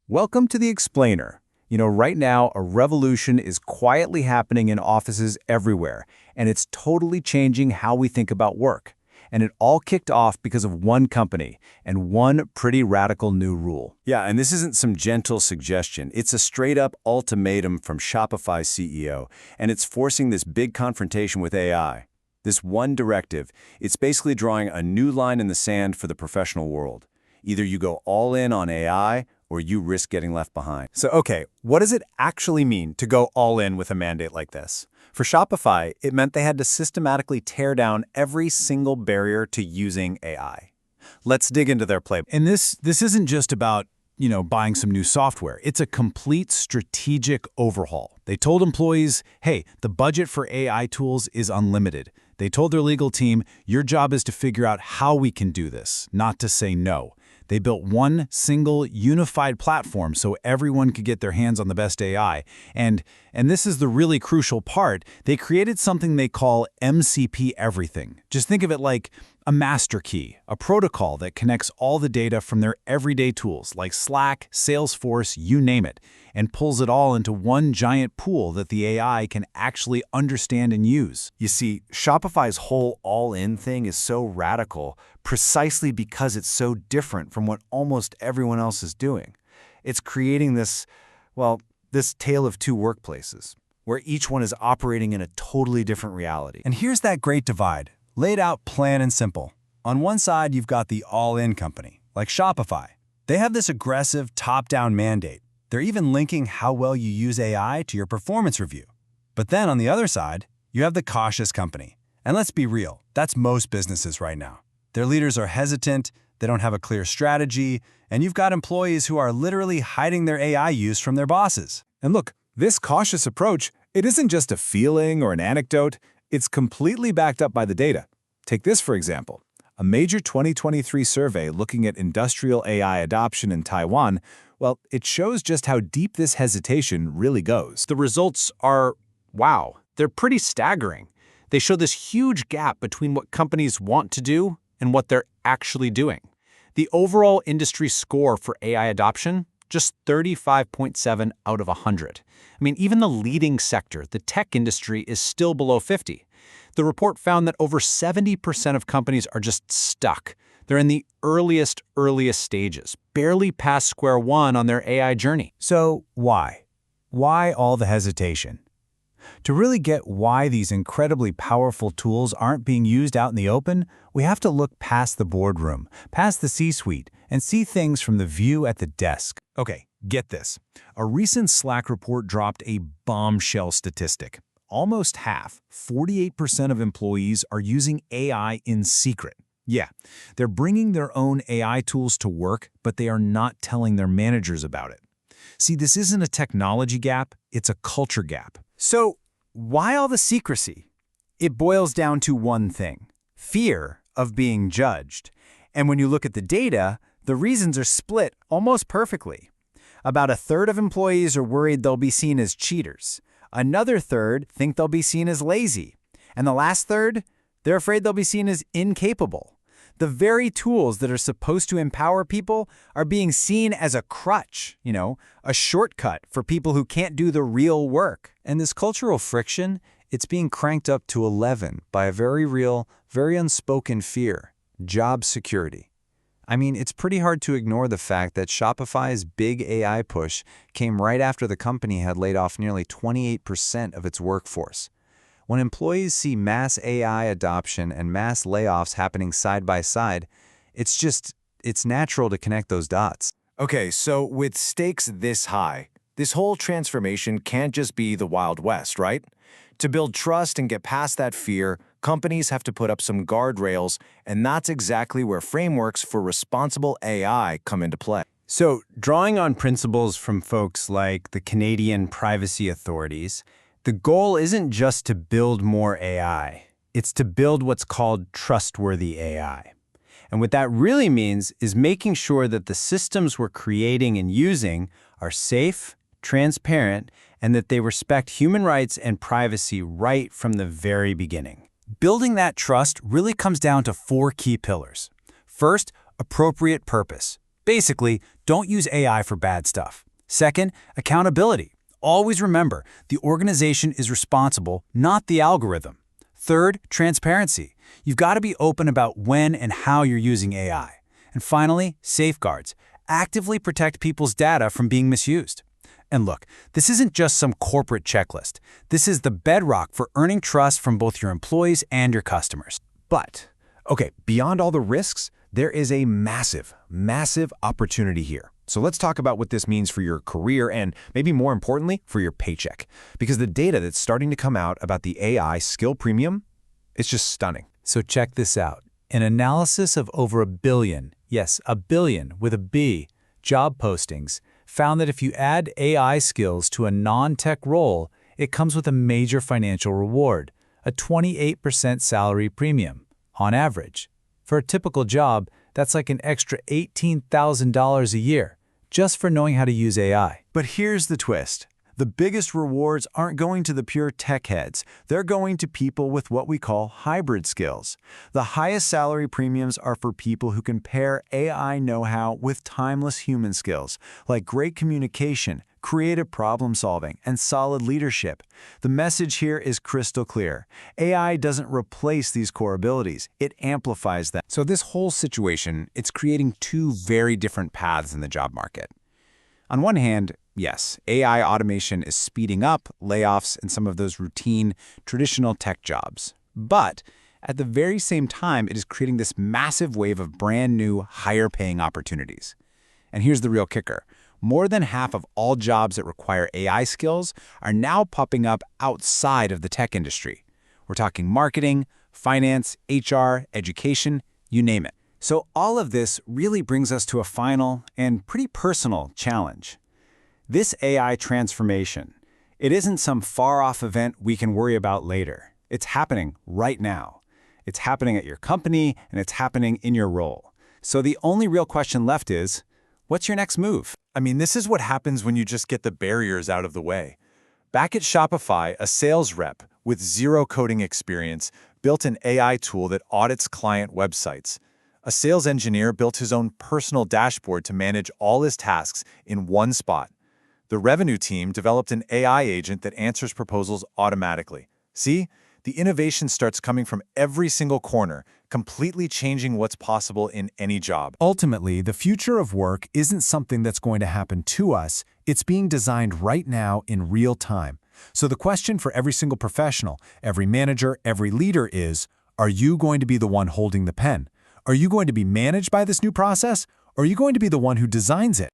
Welcome to the Explainer. Right now, a revolution is quietly happening in offices everywhere, and it's totally changing how we think about work. And it all kicked off because of one company and one pretty radical new rule. Yeah, and this isn't some gentle suggestion. It's a straight-up ultimatum from Shopify's CEO, and it's forcing this big confrontation with AI. This one directive, it's basically drawing a new line in the sand for the professional world. Either you go all in on AI, or you risk getting left behind. So, okay, what does it actually mean to go all in with a mandate like this? For Shopify, it meant they had to systematically tear down every single barrier to using AI. Let's dig into their playbook. And this isn't just about, buying some new software. It's a complete strategic overhaul. They told employees, hey, the budget for AI tools is unlimited. They told their legal team, your job is to figure out how we can do this, not to say no. They built one single unified platform so everyone could get their hands on the best AI. And this is the really crucial part. They created something they call MCP Everything. Just think of it like a master key, a protocol that connects all the data from their everyday tools like Slack, Salesforce, you name it, and pulls it all into one giant pool that the AI can actually understand and use. You see, Shopify's whole all-in thing is so radical precisely because it's so different from what almost everyone else is doing. It's creating this tale of two workplaces, where each one is operating in a totally different reality. And here's that great divide, laid out plain and simple. On one side, you've got the all-in company, like Shopify. They have this aggressive top-down mandate. They're even linking how well you use AI to your performance review. But then on the other side, you have the cautious company. And let's be real, that's most businesses right now. Their leaders are hesitant, they don't have a clear strategy, and you've got employees who are literally hiding their AI use from their bosses. And look, this cautious approach, it isn't just a feeling or an anecdote, it's completely backed up by the data. Take this for example. A major 2023 survey looking at industrial AI adoption in Taiwan, it shows just how deep this hesitation really goes. The results are, wow, they're pretty staggering. They show this huge gap between what companies want to do and what they're actually doing. The overall industry score for AI adoption, just 35.7 out of 100. Even the leading sector, the tech industry, is still below 50. The report found that over 70% of companies are just stuck. They're in the earliest stages, barely past square one on their AI journey. So why? Why all the hesitation? To really get why these incredibly powerful tools aren't being used out in the open, we have to look past the boardroom, past the C-suite, and see things from the view at the desk. Okay, get this. A recent Slack report dropped a bombshell statistic. Almost half, 48% of employees are using AI in secret. Yeah, they're bringing their own AI tools to work, but they are not telling their managers about it. See, this isn't a technology gap, it's a culture gap. So, why all the secrecy? It boils down to one thing: fear of being judged. And when you look at the data, the reasons are split almost perfectly. About a third of employees are worried they'll be seen as cheaters. Another third think they'll be seen as lazy. And the last third, they're afraid they'll be seen as incapable. The very tools that are supposed to empower people are being seen as a crutch, a shortcut for people who can't do the real work. And this cultural friction, it's being cranked up to 11 by a very real, very unspoken fear: job security. It's pretty hard to ignore the fact that Shopify's big AI push came right after the company had laid off nearly 28% of its workforce. When employees see mass AI adoption and mass layoffs happening side by side, it's natural to connect those dots. Okay, so with stakes this high, this whole transformation can't just be the Wild West, right? To build trust and get past that fear, companies have to put up some guardrails, and that's exactly where frameworks for responsible AI come into play. So, drawing on principles from folks like the Canadian privacy authorities, the goal isn't just to build more AI. It's to build what's called trustworthy AI. And what that really means is making sure that the systems we're creating and using are safe, transparent, and that they respect human rights and privacy right from the very beginning. Building that trust really comes down to 4 key pillars. First, appropriate purpose. Basically, don't use AI for bad stuff. Second, accountability. Always remember, the organization is responsible, not the algorithm. Third, transparency. You've got to be open about when and how you're using AI. And finally, safeguards. Actively protect people's data from being misused. And look, this isn't just some corporate checklist. This is the bedrock for earning trust from both your employees and your customers. But, okay, beyond all the risks, there is a massive, massive opportunity here. So let's talk about what this means for your career and, maybe more importantly, for your paycheck. Because the data that's starting to come out about the AI skill premium, it's just stunning. So check this out. An analysis of over 1 billion, yes, 1 billion with a B, job postings found that if you add AI skills to a non-tech role, it comes with a major financial reward, a 28% salary premium, on average. For a typical job, that's like an extra $18,000 a year, just for knowing how to use AI. But here's the twist. The biggest rewards aren't going to the pure tech heads. They're going to people with what we call hybrid skills. The highest salary premiums are for people who can pair AI know-how with timeless human skills, like great communication, creative problem solving, and solid leadership. The message here is crystal clear. AI doesn't replace these core abilities. It amplifies them. So this whole situation, it's creating two very different paths in the job market. On one hand, yes, AI automation is speeding up layoffs in some of those routine, traditional tech jobs. But at the very same time, it is creating this massive wave of brand new, higher-paying opportunities. And here's the real kicker. More than half of all jobs that require AI skills are now popping up outside of the tech industry. We're talking marketing, finance, HR, education, you name it. So all of this really brings us to a final and pretty personal challenge. This AI transformation, it isn't some far-off event we can worry about later. It's happening right now. It's happening at your company, and it's happening in your role. So the only real question left is, what's your next move? I mean, this is what happens when you just get the barriers out of the way. Back at Shopify, a sales rep with zero coding experience built an AI tool that audits client websites. A sales engineer built his own personal dashboard to manage all his tasks in one spot. The revenue team developed an AI agent that answers proposals automatically. See? The innovation starts coming from every single corner, completely changing what's possible in any job. Ultimately, the future of work isn't something that's going to happen to us. It's being designed right now in real time. So the question for every single professional, every manager, every leader is, are you going to be the one holding the pen? Are you going to be managed by this new process? Or are you going to be the one who designs it?